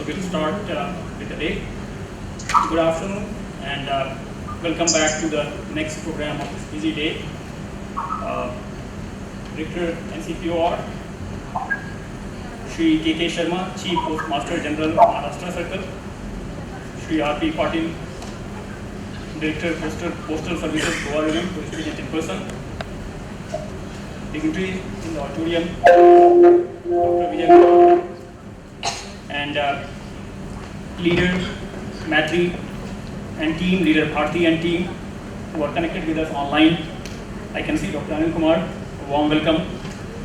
So we'll start with the day. Good afternoon and welcome back to the next program of this busy day. Director NCPOR, Shri K. Sharma, Chief Postmaster General Maharashtra Circle, Shri R.P. Patil, Director Postal Services Goa Region, who is present in person, dignitaries in the auditorium, Dr. Vijay, and leader Matri and team, leader Bharati and team who are connected with us online. I can see Dr. Anil Kumar. A warm welcome,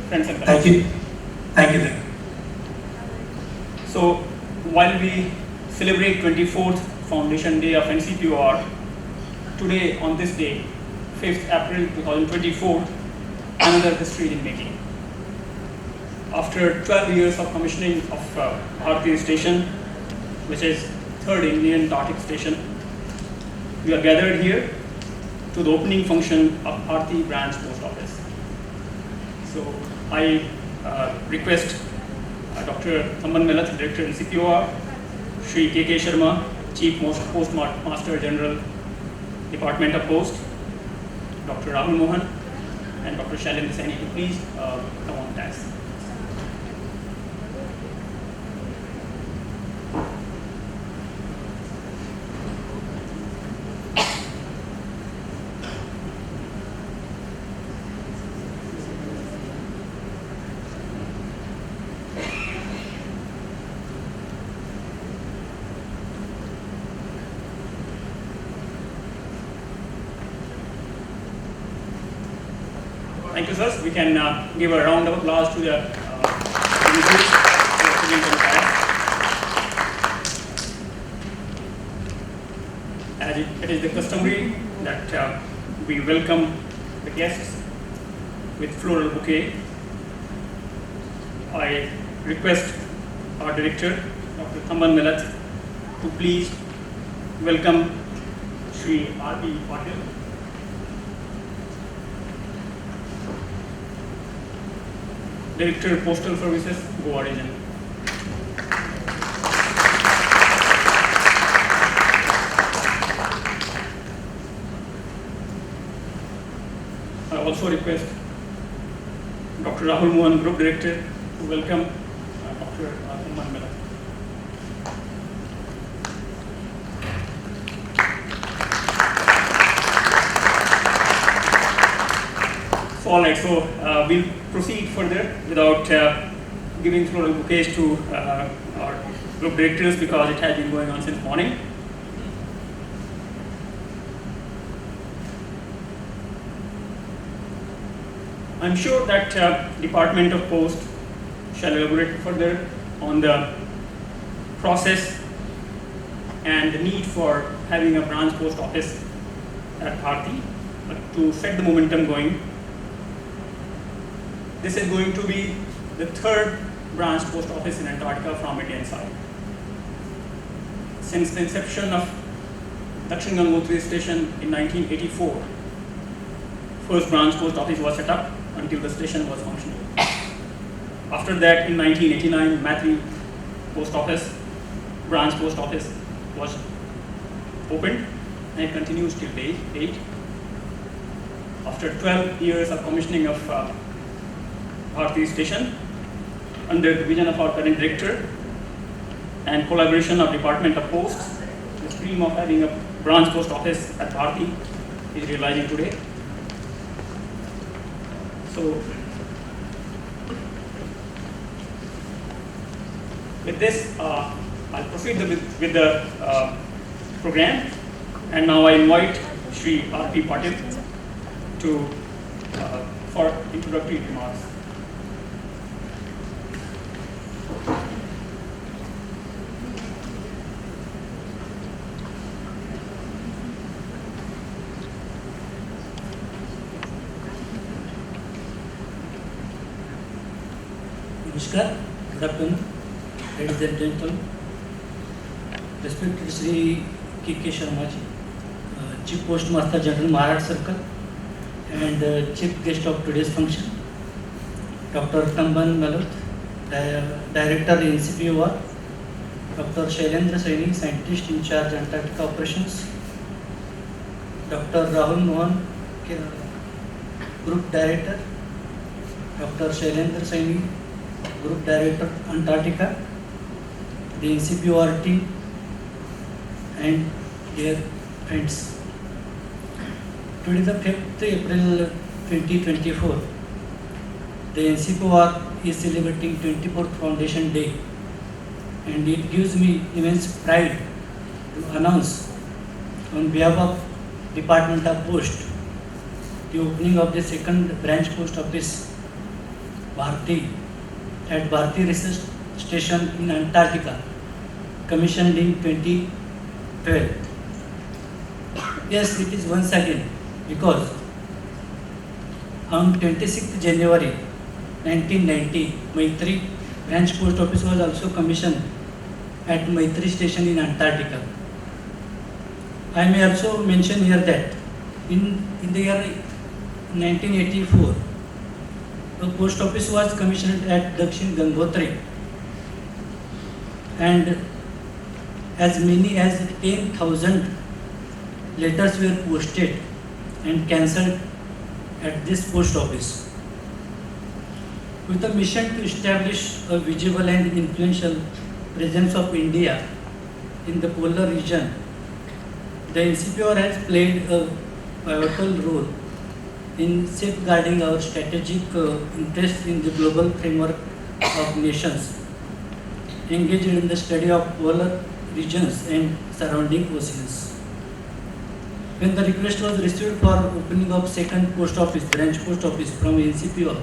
friends and colleagues. Thank you. Thank you. So while we celebrate 24th Foundation Day of NCPOR, today on this day, 5th April 2024, another history is in making. After 12 years of commissioning of Bharati station, which is third Indian Antarctic station, we are gathered here to the opening function of Bharati branch post office. So I request Dr. Thamban Melath, Director NCPOR, Shri K. Sharma, Chief Postmaster General, Department of Post, Dr. Rahul Mohan, and Dr. Shailendra Saini to please come on task. Thank you, sirs. We can give a round of applause to the as it is the customary that we welcome the guests with floral bouquet. I request our director, Dr. Thamban Melath, to please welcome Shri R.P. Patil, Director Postal Services, Goa Region. I also request Dr. Rahul Mohan, Group Director, to welcome Dr. Thamban Melath. So, all right, so we'll proceed further without giving floral bouquets to our group directors because it has been going on since morning. I'm sure that Department of Post shall elaborate further on the process and the need for having a branch post office at Bharati, but to set the momentum going. This is going to be the third branch post office in Antarctica from Indian side. Since the inception of Dakshin Gangotri station in 1984, first branch post office was set up until the station was functional. After that, in 1989, Matri post office, branch post office was opened and it continues till date. After 12 years of commissioning of Bharati station, under the vision of our current director and collaboration of Department of Post, the dream of having a branch post office at Bharati is realizing today. So, with this, I'll proceed with the program, and now I invite Shri R.P. Patil to for introductory remarks. Namaskar, good afternoon, ladies and gentlemen. Respected Shri K. Sharma ji, Chief Postmaster General Maharashtra Circle, and Chief Guest of today's function, Dr. Thamban Melath, Director NCPOR, Dr. Shailendra Saini, Scientist in Charge Antarctica Operations. Dr. Rahul Mohan, Group Director. Dr. Shailendra Saini, Group Director Antarctica. The NCPOR team and dear friends. Today the 5th April 2024, the NCPOR is celebrating 24th Foundation Day, and it gives me immense pride to announce on behalf of Department of Post the opening of the second branch post office Bharati at Bharati Research Station in Antarctica, commissioned in 2012. Yes, it is once again because on 26th January 1990, Maitri branch post office was also commissioned at Maitri station in Antarctica. I may also mention here that in the year 1984, the post office was commissioned at Dakshin Gangotri, and as many as 10,000 letters were posted and cancelled at this post office. With a mission to establish a visible and influential presence of India in the polar region, the NCPOR has played a pivotal role in safeguarding our strategic interest in the global framework of nations engaged in the study of polar regions and surrounding oceans. When the request was received for opening of second post office, branch post office from NCPOR,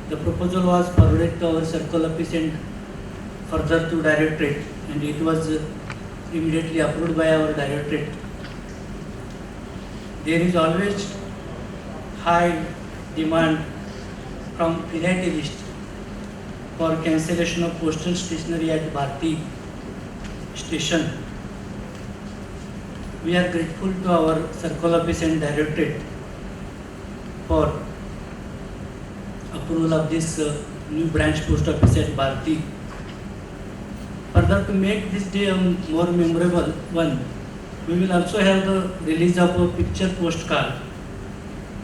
the proposal was forwarded to our circle office and further to directorate, and it was immediately approved by our directorate. There is always high demand from philatelists for cancellation of postal stationery at Bharati station. We are grateful to our circle office and directorate for approval of this new branch post office at Bharati. Further, to make this day a more memorable one, we will also have the release of a picture postcard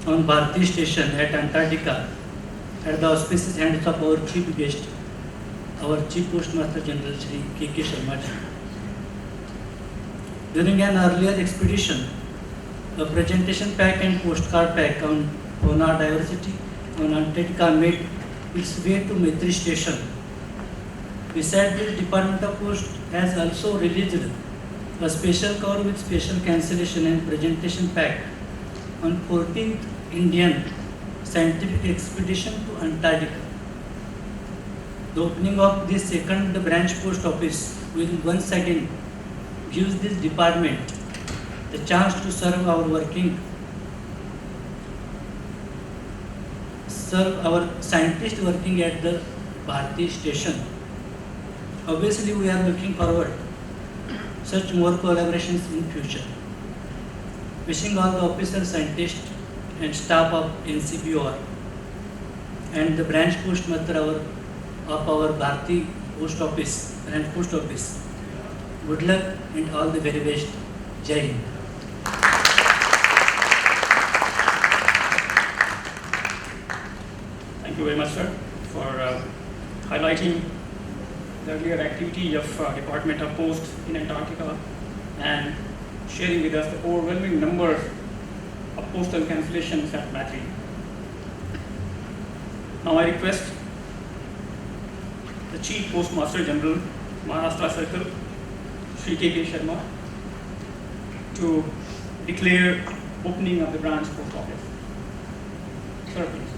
on Bharati station at Antarctica at the auspicious hands of our chief guest, our Chief Postmaster General Shri Sharma. During an earlier expedition, a presentation pack and postcard pack on fauna diversity on Antarctica made its way to Maitri station. Besides this, Department of Post has also released a special cover with special cancellation and presentation pack on 14th Indian scientific expedition to Antarctica. The opening of this second branch post office will once again give this department the chance to serve our scientists working at the Bharati station. Obviously, we are looking forward such more collaborations in future. Wishing all the officers, scientists and staff of NCPOR and the branch postmaster of our Bharati post office, branch post office, good luck and all the very best. Jai Hind. Thank you very much, sir, for highlighting the earlier activity of Department of Post in Antarctica and sharing with us the overwhelming number of postal cancellations at Bharati. Now I request the Chief Postmaster General, Maharashtra Circle, Shri Sharma, to declare opening of the branch post office. Sir, please.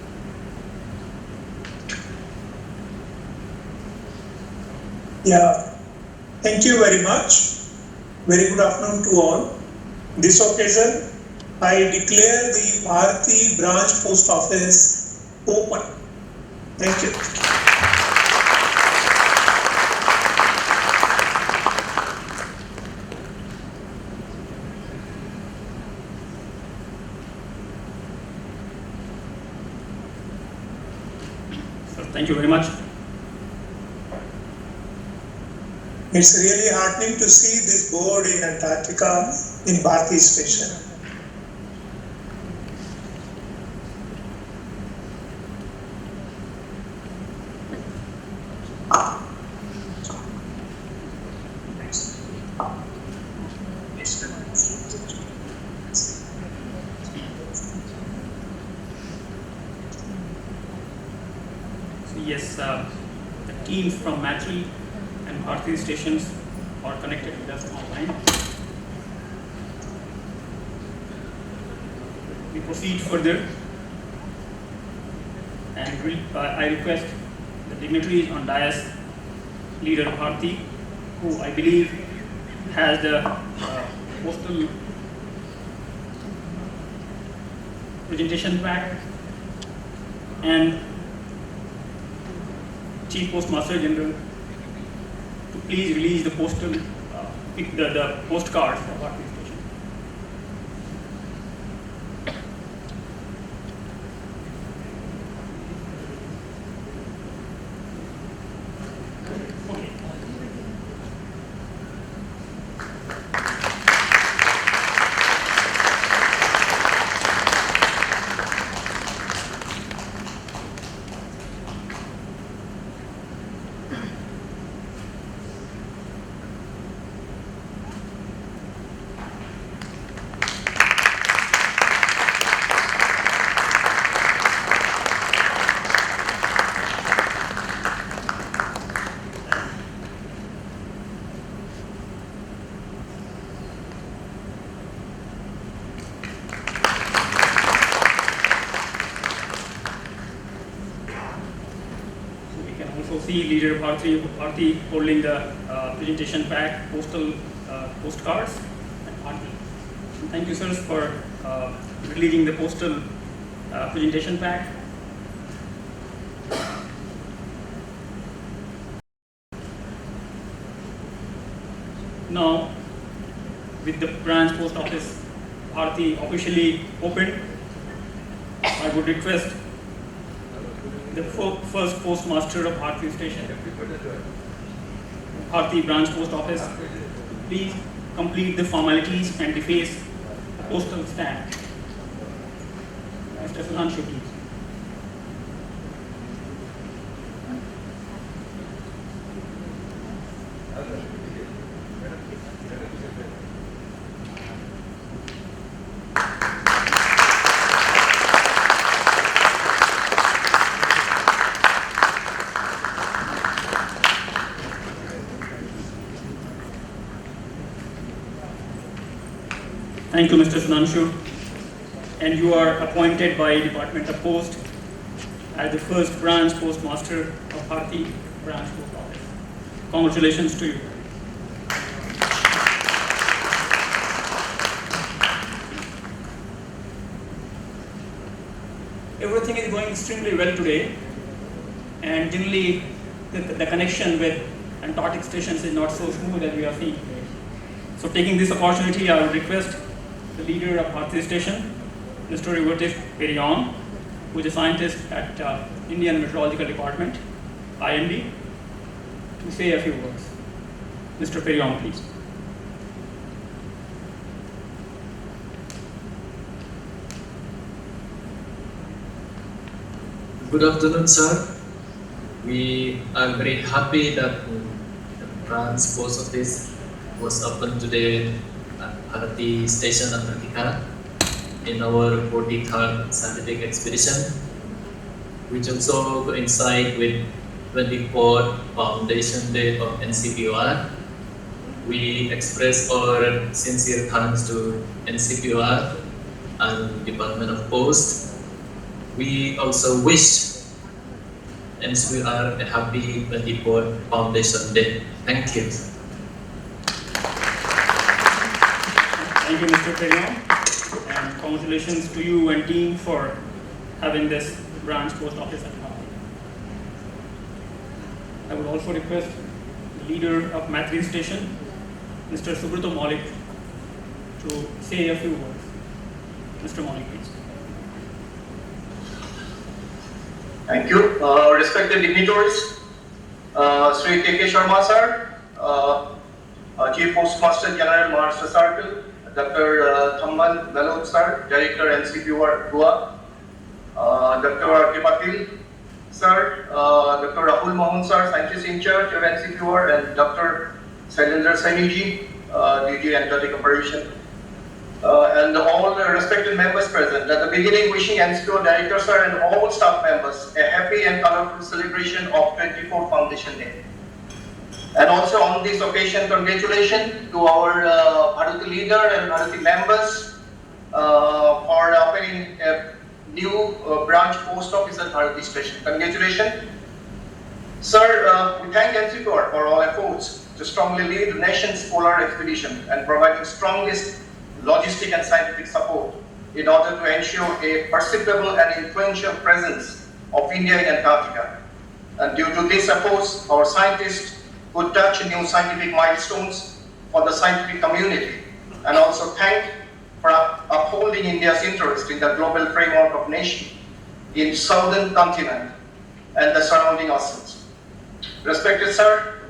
Yeah, thank you very much. Very good afternoon to all. This occasion, I declare the Bharati branch post office open. Thank you. Sir, thank you very much. It's really heartening to see this board in Antarctica in Bharati station. Yes, the teams from Matri and Bharati stations are connected with us online. We proceed further, and I request the dignitaries on dais, Leader Bharati, who I believe has the postal presentation pack, and Chief Postmaster General to please release the the postcard for Bharati station. Okay. Also see Leader Bharati holding the presentation pack, postcards, and Bharati. And thank you, sirs, for releasing the postal presentation pack. Now, with the branch post office Bharati officially opened, I would request the first postmaster of Bharati station, Bharati branch post office, please complete the formalities and deface the postal stamp. Mr. Sudhanshu, please. Thank you, Mr. Sudhanshu. And you are appointed by Department of Post as the first branch postmaster of Bharati branch post office. Congratulations to you. Everything is going extremely well today, and generally the connection with Antarctic stations is not so smooth as we are seeing today. So taking this opportunity, I would request the leader of Bharati station, Mr. Perion, who is a scientist at Indian Meteorological Department, IMD, to say a few words. Mr. Perion, please. Good afternoon, sir. We are very happy that the branch post office was opened today at Bharati Station, Antarctica, in our 43rd scientific expedition, which also coincide with 24th Foundation Day of NCPOR. We express our sincere thanks to NCPOR and Department of Post. We also wish NCPOR a happy 24th Foundation Day. Thank you. Thank you, Mr. Perion, and congratulations to you and team for having this branch post office at Bharati. I would also request the leader of Matri station, Mr. Subrata Maulik, to say a few words. Mr. Maulik, please. Thank you. Respected dignitaries, Shri Sharma sir, Chief Postmaster General Maharashtra Circle, Dr. Thamman Galot sir, Director NCPR Goa, Dr. R.K. Patil sir, Dr. Rahul Mohan sir, Scientist in Charge of NCPR, and Dr. Sailendra Sainiji, DG Antarctic Operation, and all the respected members present. At the beginning, wishing NCPR Director sir and all staff members a happy and colorful celebration of 24th Foundation Day. And also on this occasion, congratulations to our Bharati leader and Bharati members for opening a new branch post office at Bharati station. Congratulations. Sir, we thank NCPR for all efforts to strongly lead the nation's polar expedition and providing strongest logistic and scientific support in order to ensure a perceptible and influential presence of India in Antarctica. And due to these efforts, our scientists could touch new scientific milestones for the scientific community, and also thank for upholding India's interest in the global framework of nations in southern continent and the surrounding oceans. Respected sir,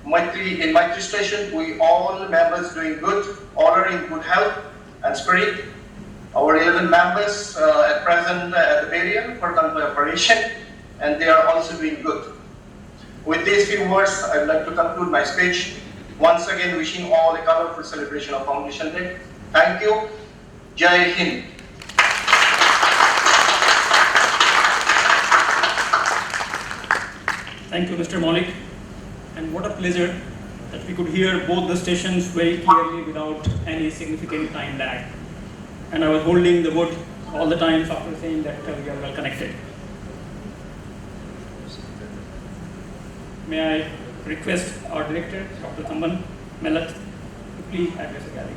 in Maitri Station, we all members doing good, all are in good health and spirit. Our 11 members at present at the barrier for operation, and they are also doing good. With these few words, I would like to conclude my speech. Once again, wishing all a colorful celebration of Foundation Day. Thank you. Jai Hind. Thank you, Mr. Maulik. And what a pleasure that we could hear both the stations very clearly without any significant time lag. And I was holding the wood all the time after saying that we are well connected. May I request our director, Dr. Thamman Melat, to please address the gallery.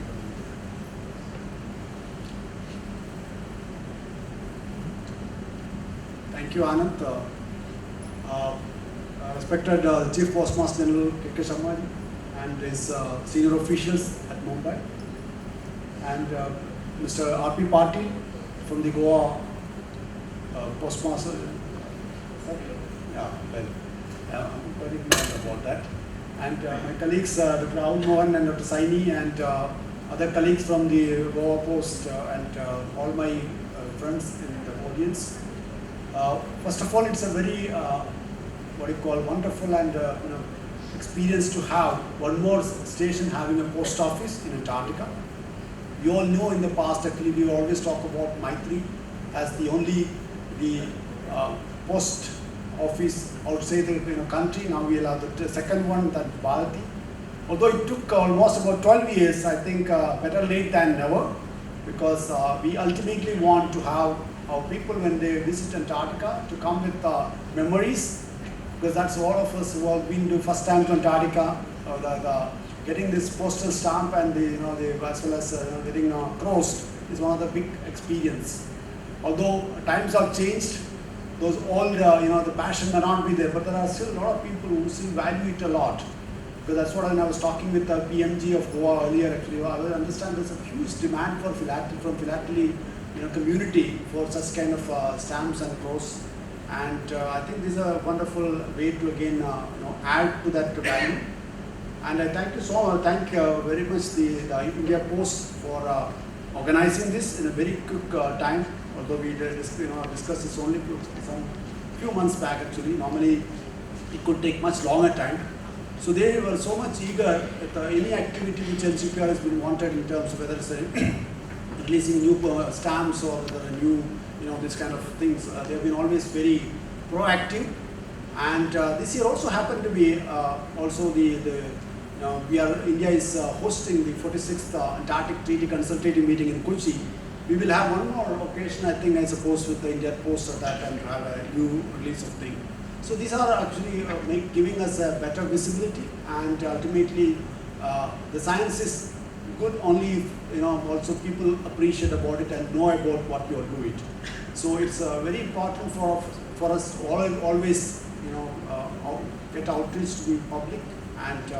Thank you, Anand. Respected Chief Postmaster General K.K. Sharma and his senior officials at Mumbai, and Mr. R.P. Patil from the Goa Postmaster. Yeah, well, I'm very glad about that. And my colleagues, Dr. Rahul Mohan and Dr. Saini, and other colleagues from the Goa Post, and all my friends in the audience. First of all, it's a very wonderful and experience to have one more station having a post office in Antarctica. You all know in the past, actually, we always talk about Maitri as the only post office outside the country. Now we will have the second one, that Bharati. Although it took almost about 12 years, I think better late than never, because we ultimately want to have our people, when they visit Antarctica, to come with memories, because that's all of us who have been the first time to Antarctica, getting this postal stamp and as well as getting crossed is one of the big experience. Although times have changed, those old the passion may not be there, but there are still a lot of people who still value it a lot. Because that's what, when I was talking with the PMG of Goa earlier, actually, I understand there's a huge demand for philately community for such kind of stamps and cross. And I think this is a wonderful way to again add to that value. And I thank you so much. Thank very much the India Post for organizing this in a very quick time. Although we discussed this only some few months back actually. Normally it could take much longer time. So they were so much eager at any activity which NCPR has been wanted in terms of whether it's releasing new stamps or whether new this kind of things. They have been always very proactive. And this year also happened to be also India is hosting the 46th Antarctic Treaty Consultative Meeting in Kochi. We will have one more occasion, I think, I suppose, with the India Post at that and have a new release of thing. So these are actually giving us a better visibility, and ultimately the science is good only if also people appreciate about it and know about what you are doing. So it's very important for us to always get outreach to the public and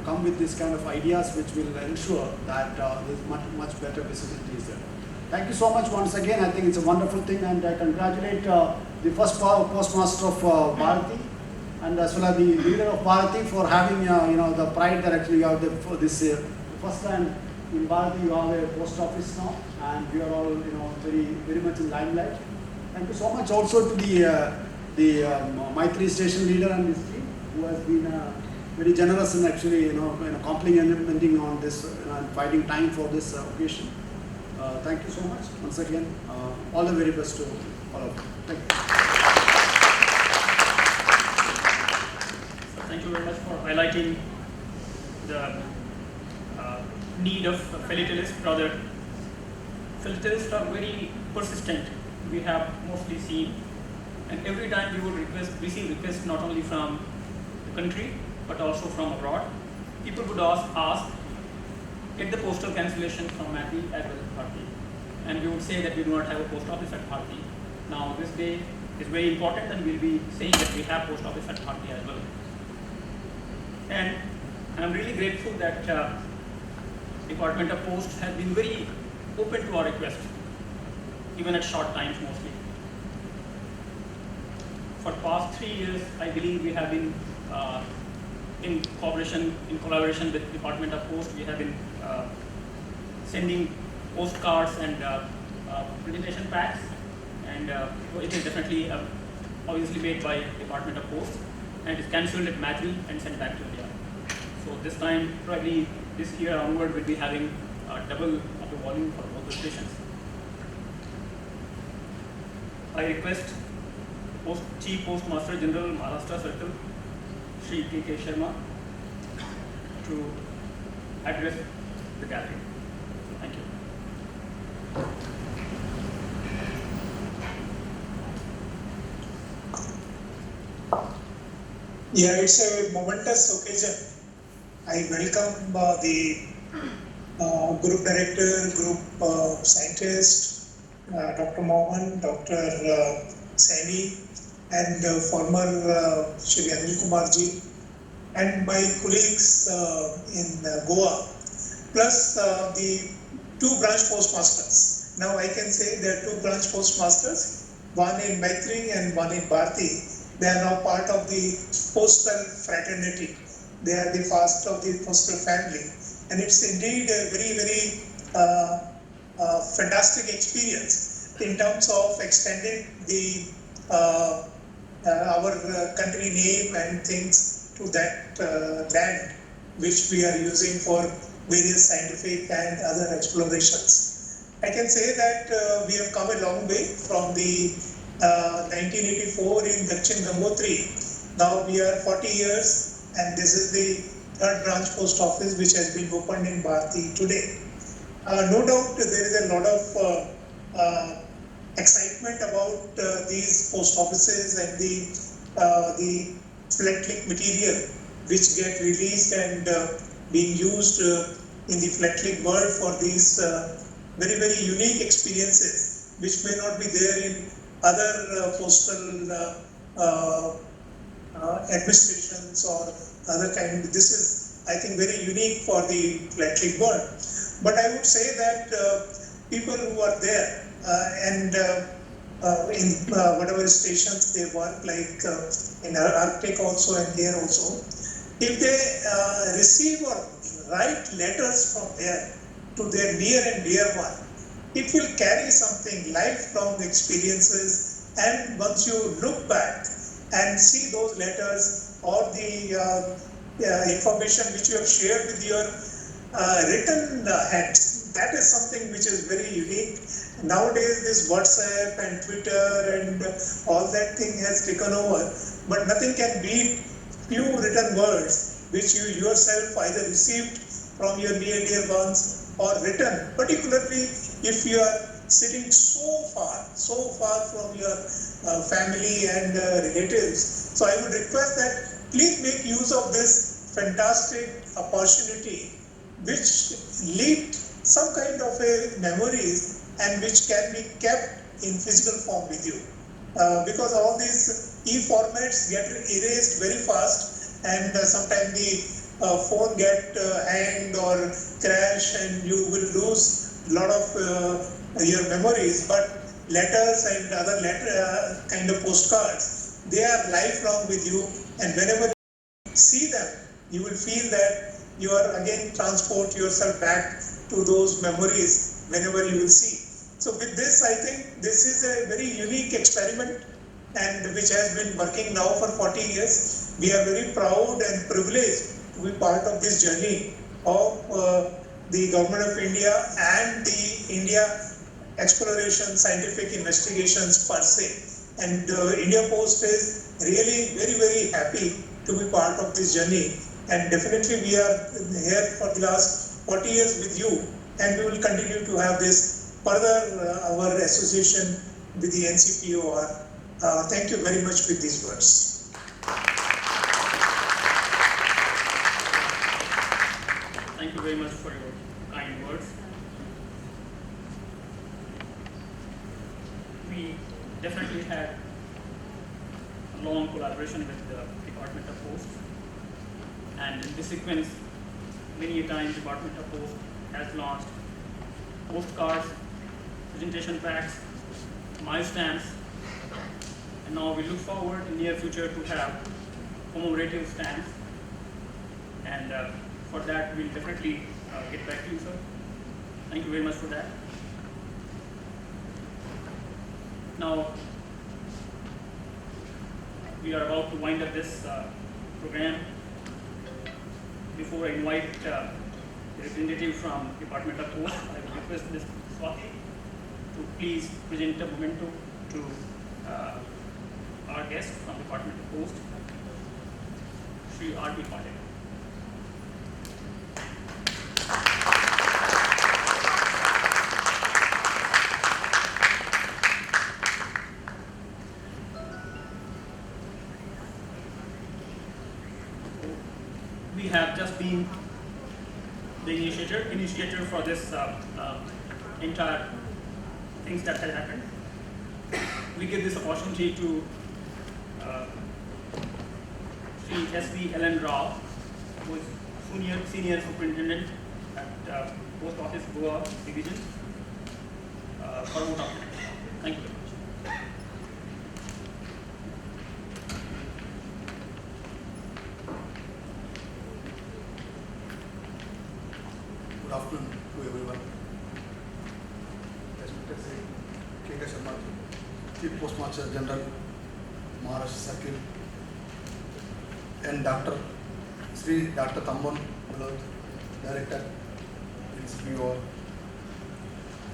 come with this kind of ideas which will ensure that there's much better visibility is there. Thank you so much once again. I think it's a wonderful thing, and I congratulate the first Postmaster of Bharati, and as well as the leader of Bharati for having the pride that actually you have for this first time in Bharati you have a post office now, and we are all very much in limelight. Thank you so much also to the Maitri station leader and his team who has been very generous in actually complimenting on this and finding time for this occasion. Thank you so much once again. All the very best to all of you. Thank you. So thank you very much for highlighting the need of philatelists. Rather, philatelists are very persistent. We have mostly seen, and every time we would receive requests not only from the country but also from abroad. People would ask get the postal cancellation from Maitri as well as Bharati, and we would say that we do not have a post office at Bharati. Now this day is very important, and we'll be saying that we have post office at Bharati as well. And I'm really grateful that Department of Post has been very open to our request, even at short times mostly. For past 3 years, I believe we have been in collaboration with Department of Post. We have been sending postcards and presentation packs, and it is definitely obviously made by Department of Post, and it is cancelled at Maitri and sent back to India. So this time, probably this year onward, we'll be having double of the volume for both the stations. I request Chief Postmaster General Maharashtra Circle, Shri Sharma, to address the gathering. Thank you. Yeah, it's a momentous occasion. I welcome the group director, group scientist, Dr. Mohan, Dr. Saini, and former Shri Anil Kumarji, and my colleagues in Goa, plus the two branch postmasters. Now I can say there are two branch postmasters, one in Maitri and one in Bharati. They are now part of the postal fraternity. They are the first of the postal family, and it's indeed a very, very fantastic experience in terms of extending the our country name and things to that land which we are using for various scientific and other explorations. I can say that we have come a long way from the 1984 in Dakshin Gangotri. Now we are 40 years, and this is the third branch post office which has been opened in Bharati today. No doubt there is a lot of excitement about these post offices and the philatelic material which get released and being used in the philatelic world for these very, very unique experiences which may not be there in other postal administrations or other kind. This is, I think, very unique for the philatelic world. But I would say that people who are there and in whatever stations they work, like in Antarctic also and here also, if they receive or write letters from there to their near and dear one, it will carry something, lifelong experiences, and once you look back and see those letters or the information which you have shared with your written hand, that is something which is very unique. Nowadays this WhatsApp and Twitter and all that thing has taken over, but nothing can beat few written words which you yourself either received from your near dear ones or written, particularly if you are sitting so far from your family and relatives. So I would request that please make use of this fantastic opportunity which lead some kind of a memories and which can be kept in physical form with you. Because all these e-formats get erased very fast, and sometimes the phone get hanged or crash and you will lose a lot of your memories. But letters and other kind of postcards they are lifelong with you, and whenever you see them, you will feel that you are again transport yourself back to those memories whenever you will see. So with this, I think this is a very unique experiment and which has been working now for 40 years. We are very proud and privileged to be part of this journey of the Government of India and the India exploration scientific investigations per se. And India Post is really very happy to be part of this journey. And definitely we are here for the last 40 years with you, and we will continue to have this further our association with the NCPOR. Thank you very much with these words. Thank you very much for your kind words. We definitely had a long collaboration with the Department of Post, and in this sequence, many a time Department of Post has launched postcards, presentation packs, milestones, and now we look forward in near future to have commemorative stamps, and for that we'll definitely get back to you, sir. Thank you very much for that. Now we are about to wind up this program. Before I invite the representative from Department of Post, I will request Ms. Swati to please present a memento to our guest from Department of Post, Shri R.P. Patel. We have just been the initiator for this entire things that had happened. We give this opportunity to Shri S.V. Ellen Rao, who is senior superintendent at Post Office Goa Division, for vote of thanks. Thank you very much. Good afternoon to everyone. Respected Sri Sharma, Chief Postmaster General, Maharashtra Circle, and Shri Dr. Thamman Malot, Director, NCPOR,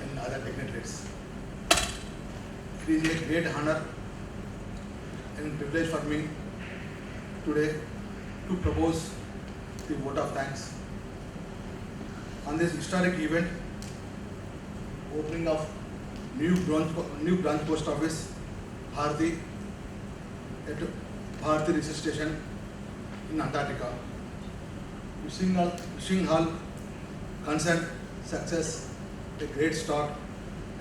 and other dignitaries. It is a great honor and privilege for me today to propose the vote of thanks on this historic event, opening of new branch post office, Bharati, at Bharati Research Station in Antarctica. Wishing all concerned success, a great start,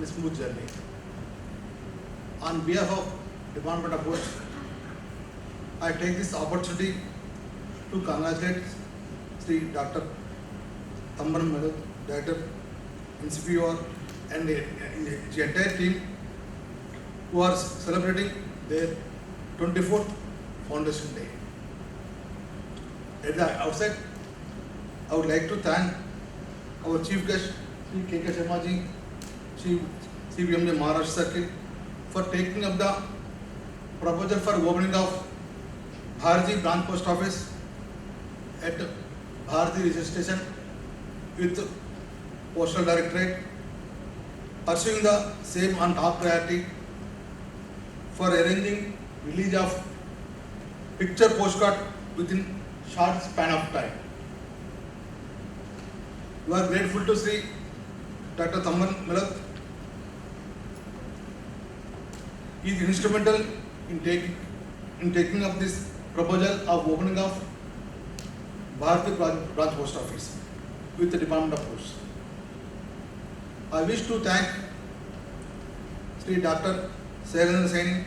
a smooth journey. On behalf of Department of Post, I take this opportunity to congratulate Sri Dr. Thamman Malot, Director, NCPOR, and the entire team who are celebrating their 24th Foundation Day. At the outset, I would like to thank our Chief Guest, Shri K.K. Sharma ji, CPMG Maharashtra Circle, for taking up the proposal for opening of Bharati Branch Post Office at Bharati Research Station with Postal Directorate, pursuing the same on top priority for arranging release of picture postcard within short span of time. We are grateful to Sri Dr. Thamman Malot. He is instrumental in taking up this proposal of opening of Bharati Branch Post Office with the Department of Post. I wish to thank Sri Dr. Sailendra Saini,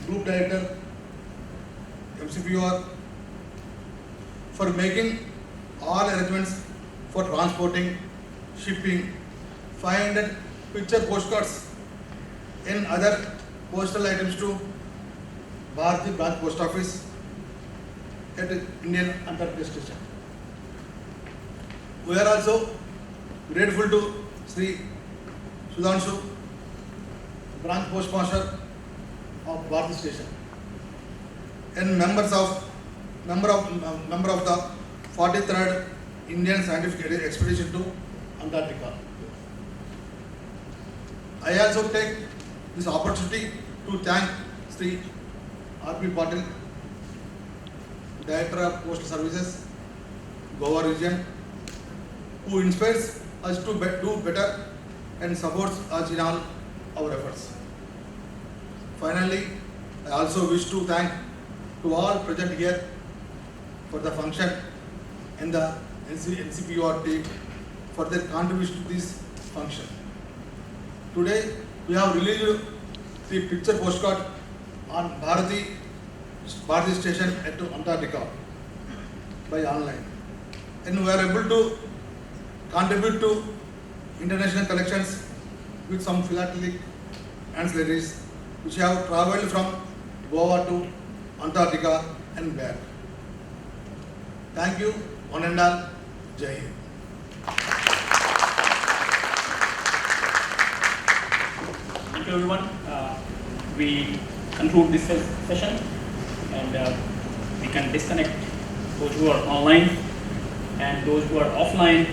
Group Director, MCPOR, for making all arrangements for transporting, shipping 500 picture postcards and other postal items to Bharati branch post office at Indian Antarctic station. We are also grateful to Shri Sudhanshu, branch postmaster of Bharati station, and member of the 43rd Indian Scientific Expedition to Antarctica. I also take this opportunity to thank Shri R.P. Patil, Director of Postal Services, Goa region, who inspires us to do better and supports us in all our efforts. Finally, I also wish to thank to all present here for the function and the NCPR team for their contribution to this function. Today, we have released the picture postcard on Bharati station at Antarctica by online, and we are able to contribute to international collections with some philatelic ancillaries which have travelled from Goa to Antarctica and back. Thank you, one and all. Jai Hind. Thank you, everyone. We conclude this session, and we can disconnect those who are online, and those who are offline,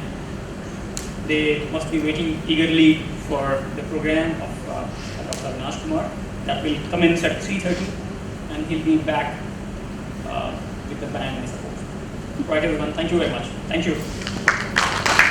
they must be waiting eagerly for the program of Dr. Avinash Kumar that will commence at 3:30, and he'll be back with the band, I suppose. Right, everyone. Thank you very much. Thank you.